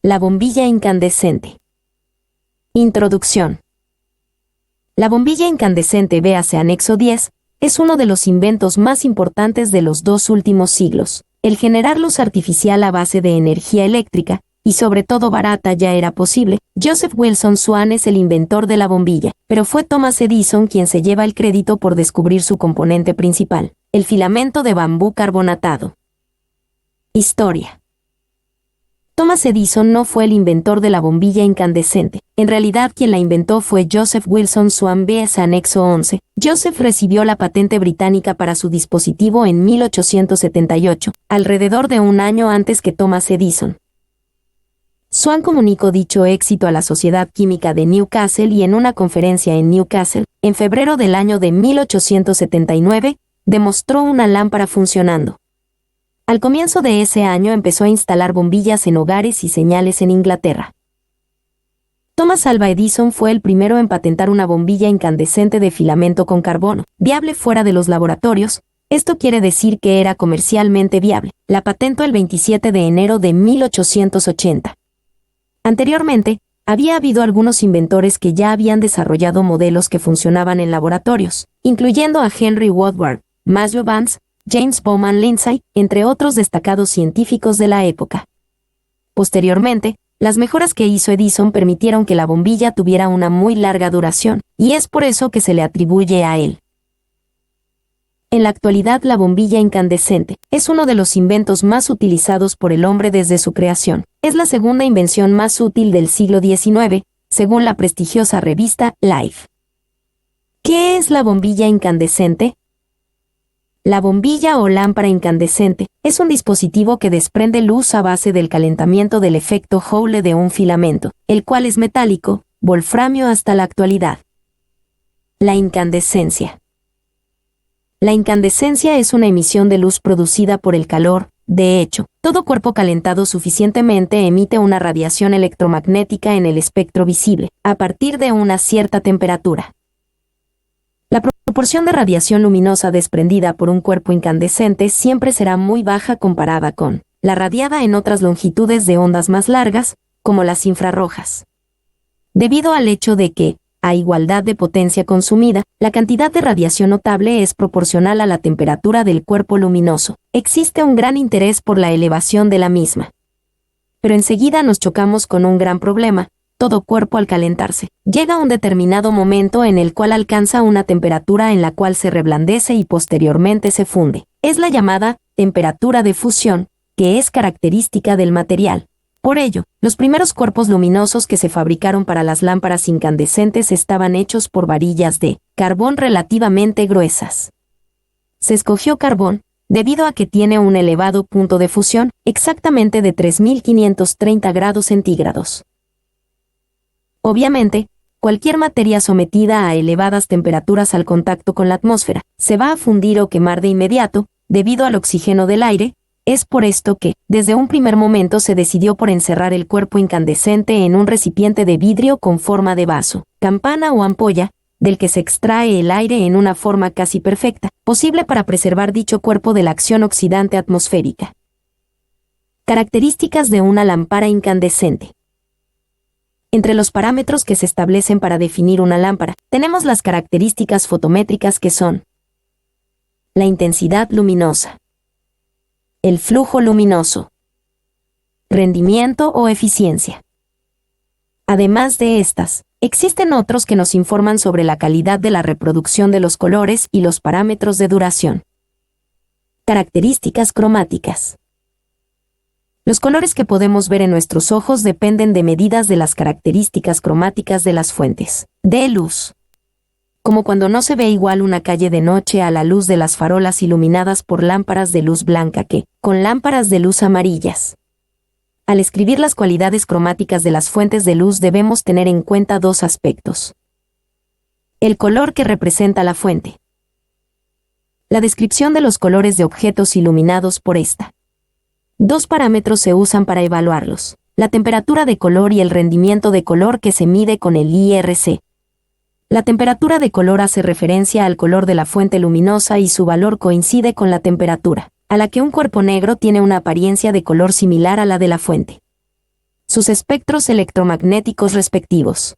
La bombilla incandescente. Introducción. La bombilla incandescente, véase anexo 10, es uno de los inventos más importantes de los 2 últimos siglos. El generar luz artificial a base de energía eléctrica, y sobre todo barata, ya era posible. Joseph Wilson Swan es el inventor de la bombilla, pero fue Thomas Edison quien se lleva el crédito por descubrir su componente principal, el filamento de bambú carbonatado. Historia. Thomas Edison no fue el inventor de la bombilla incandescente. En realidad, quien la inventó fue Joseph Wilson Swan, vs. anexo 11. Joseph recibió la patente británica para su dispositivo en 1878, alrededor de un año antes que Thomas Edison. Swan comunicó dicho éxito a la Sociedad Química de Newcastle y en una conferencia en Newcastle, en febrero del año de 1879, demostró una lámpara funcionando. Al comienzo de ese año empezó a instalar bombillas en hogares y señales en Inglaterra. Thomas Alva Edison fue el primero en patentar una bombilla incandescente de filamento con carbono, viable fuera de los laboratorios. Esto quiere decir que era comercialmente viable. La patentó el 27 de enero de 1880. Anteriormente, había habido algunos inventores que ya habían desarrollado modelos que funcionaban en laboratorios, incluyendo a Henry Woodward, Matthew Vance, James Bowman Lindsay, entre otros destacados científicos de la época. Posteriormente, las mejoras que hizo Edison permitieron que la bombilla tuviera una muy larga duración, y es por eso que se le atribuye a él. En la actualidad, la bombilla incandescente es uno de los inventos más utilizados por el hombre desde su creación. Es la segunda invención más útil del siglo XIX, según la prestigiosa revista Life. ¿Qué es la bombilla incandescente? La bombilla o lámpara incandescente es un dispositivo que desprende luz a base del calentamiento del efecto Joule de un filamento, el cual es metálico, wolframio hasta la actualidad. La incandescencia. La incandescencia es una emisión de luz producida por el calor. De hecho, todo cuerpo calentado suficientemente emite una radiación electromagnética en el espectro visible, a partir de una cierta temperatura. La proporción de radiación luminosa desprendida por un cuerpo incandescente siempre será muy baja comparada con la radiada en otras longitudes de ondas más largas, como las infrarrojas. Debido al hecho de que, a igualdad de potencia consumida, la cantidad de radiación notable es proporcional a la temperatura del cuerpo luminoso. Existe un gran interés por la elevación de la misma. Pero enseguida nos chocamos con un gran problema. Todo cuerpo al calentarse, llega a un determinado momento en el cual alcanza una temperatura en la cual se reblandece y posteriormente se funde. Es la llamada temperatura de fusión, que es característica del material. Por ello, los primeros cuerpos luminosos que se fabricaron para las lámparas incandescentes estaban hechos por varillas de carbón relativamente gruesas. Se escogió carbón, debido a que tiene un elevado punto de fusión, exactamente de 3530 grados centígrados. Obviamente, cualquier materia sometida a elevadas temperaturas al contacto con la atmósfera se va a fundir o quemar de inmediato, debido al oxígeno del aire. Es por esto que, desde un primer momento se decidió por encerrar el cuerpo incandescente en un recipiente de vidrio con forma de vaso, campana o ampolla, del que se extrae el aire en una forma casi perfecta, posible para preservar dicho cuerpo de la acción oxidante atmosférica. Características de una lámpara incandescente. Entre los parámetros que se establecen para definir una lámpara, tenemos las características fotométricas que son la intensidad luminosa, el flujo luminoso, rendimiento o eficiencia. Además de estas, existen otros que nos informan sobre la calidad de la reproducción de los colores y los parámetros de duración. Características cromáticas. Los colores que podemos ver en nuestros ojos dependen de medidas de las características cromáticas de las fuentes de luz. Como cuando no se ve igual una calle de noche a la luz de las farolas iluminadas por lámparas de luz blanca que con lámparas de luz amarillas. Al escribir las cualidades cromáticas de las fuentes de luz debemos tener en cuenta dos aspectos. El color que representa la fuente. La descripción de los colores de objetos iluminados por esta. Dos parámetros se usan para evaluarlos: la temperatura de color y el rendimiento de color que se mide con el IRC. La temperatura de color hace referencia al color de la fuente luminosa y su valor coincide con la temperatura a la que un cuerpo negro tiene una apariencia de color similar a la de la fuente. sus espectros electromagnéticos respectivos.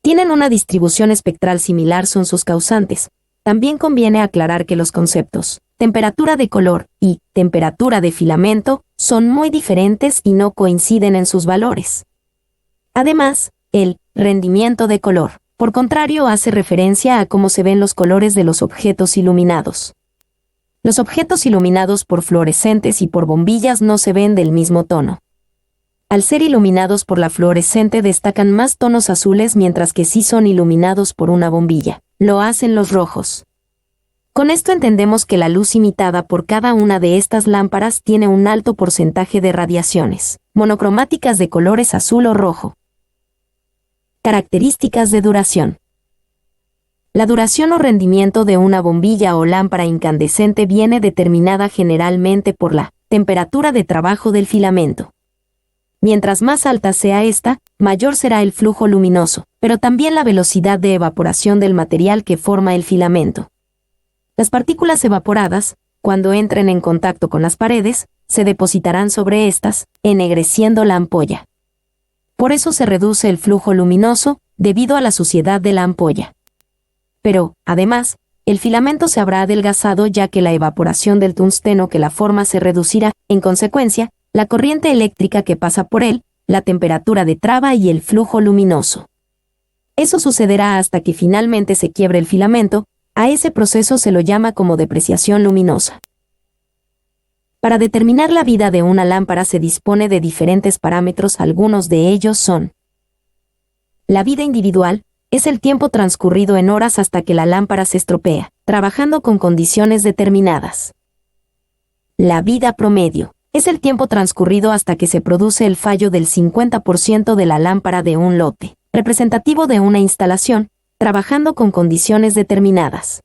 Tienen una distribución espectral similar son sus causantes. También conviene aclarar que los conceptos temperatura de color y temperatura de filamento son muy diferentes y no coinciden en sus valores. Además, el rendimiento de color, por contrario, hace referencia a cómo se ven los colores de los objetos iluminados. Los objetos iluminados por fluorescentes y por bombillas no se ven del mismo tono. Al ser iluminados por la fluorescente destacan más tonos azules mientras que si son iluminados por una bombilla, lo hacen los rojos. Con esto entendemos que la luz imitada por cada una de estas lámparas tiene un alto porcentaje de radiaciones monocromáticas de colores azul o rojo. Características de duración. La duración o rendimiento de una bombilla o lámpara incandescente viene determinada generalmente por la temperatura de trabajo del filamento. Mientras más alta sea esta, mayor será el flujo luminoso, pero también la velocidad de evaporación del material que forma el filamento. Las partículas evaporadas, cuando entren en contacto con las paredes, se depositarán sobre estas, ennegreciendo la ampolla. Por eso se reduce el flujo luminoso, debido a la suciedad de la ampolla. Pero, además, el filamento se habrá adelgazado ya que la evaporación del tungsteno que la forma se reducirá, en consecuencia, la corriente eléctrica que pasa por él, la temperatura de traba y el flujo luminoso. Eso sucederá hasta que finalmente se quiebre el filamento. A ese proceso se lo llama como depreciación luminosa. Para determinar la vida de una lámpara se dispone de diferentes parámetros, algunos de ellos son: la vida individual, es el tiempo transcurrido en horas hasta que la lámpara se estropea, trabajando con condiciones determinadas. La vida promedio, es el tiempo transcurrido hasta que se produce el fallo del 50% de la lámpara de un lote, representativo de una instalación, trabajando con condiciones determinadas.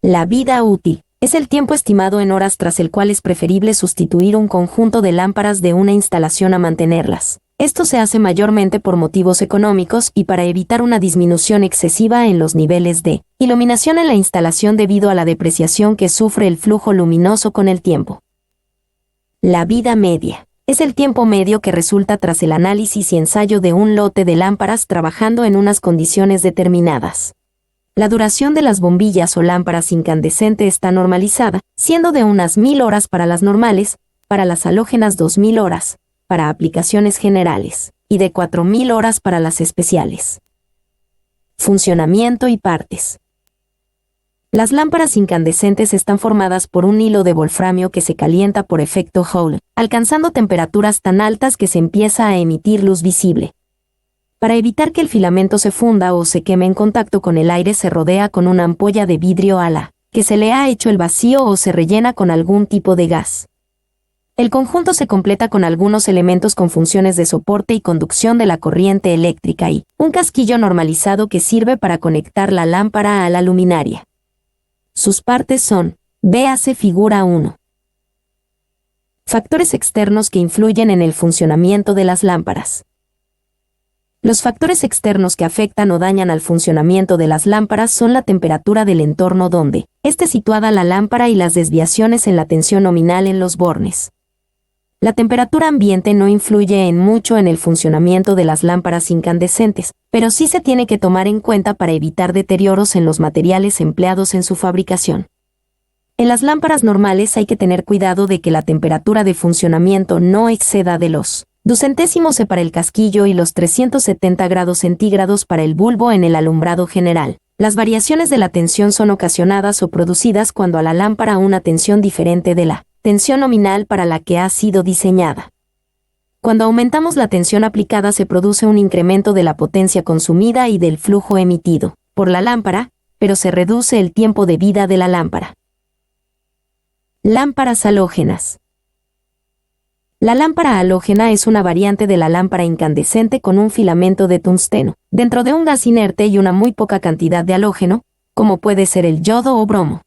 La vida útil, es el tiempo estimado en horas tras el cual es preferible sustituir un conjunto de lámparas de una instalación a mantenerlas. Esto se hace mayormente por motivos económicos y para evitar una disminución excesiva en los niveles de iluminación en la instalación debido a la depreciación que sufre el flujo luminoso con el tiempo. La vida media, es el tiempo medio que resulta tras el análisis y ensayo de un lote de lámparas trabajando en unas condiciones determinadas. La duración de las bombillas o lámparas incandescentes está normalizada, siendo de unas 1000 horas para las normales, para las halógenas 2000 horas, para aplicaciones generales, y de 4000 horas para las especiales. Funcionamiento y partes. Las lámparas incandescentes están formadas por un hilo de wolframio que se calienta por efecto Joule, alcanzando temperaturas tan altas que se empieza a emitir luz visible. Para evitar que el filamento se funda o se queme en contacto con el aire se rodea con una ampolla de vidrio que se le ha hecho el vacío o se rellena con algún tipo de gas. El conjunto se completa con algunos elementos con funciones de soporte y conducción de la corriente eléctrica y un casquillo normalizado que sirve para conectar la lámpara a la luminaria. Sus partes son, véase figura 1. Factores externos que influyen en el funcionamiento de las lámparas. Los factores externos que afectan o dañan al funcionamiento de las lámparas son la temperatura del entorno donde esté situada la lámpara y las desviaciones en la tensión nominal en los bornes. La temperatura ambiente no influye en mucho en el funcionamiento de las lámparas incandescentes, pero sí se tiene que tomar en cuenta para evitar deterioros en los materiales empleados en su fabricación. En las lámparas normales hay que tener cuidado de que la temperatura de funcionamiento no exceda de los 2 centésimos para el casquillo y los 370 grados centígrados para el bulbo en el alumbrado general. Las variaciones de la tensión son ocasionadas o producidas cuando a la lámpara una tensión diferente de la tensión nominal para la que ha sido diseñada. Cuando aumentamos la tensión aplicada se produce un incremento de la potencia consumida y del flujo emitido por la lámpara, pero se reduce el tiempo de vida de la lámpara. Lámparas halógenas. La lámpara halógena es una variante de la lámpara incandescente con un filamento de tungsteno, dentro de un gas inerte y una muy poca cantidad de halógeno, como puede ser el yodo o bromo.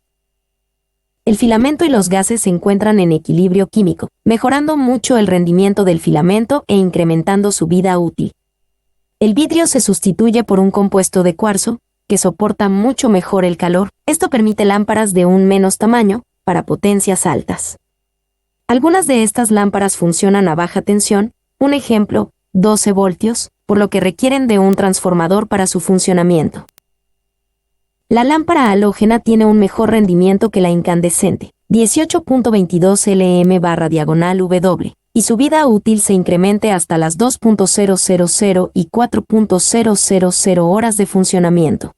El filamento y los gases se encuentran en equilibrio químico, mejorando mucho el rendimiento del filamento e incrementando su vida útil. El vidrio se sustituye por un compuesto de cuarzo, que soporta mucho mejor el calor. Esto permite lámparas de un menos tamaño, para potencias altas. Algunas de estas lámparas funcionan a baja tensión, un ejemplo, 12 voltios, por lo que requieren de un transformador para su funcionamiento. La lámpara halógena tiene un mejor rendimiento que la incandescente, 18.22 lm/W, y su vida útil se incremente hasta las 2.000 y 4.000 horas de funcionamiento.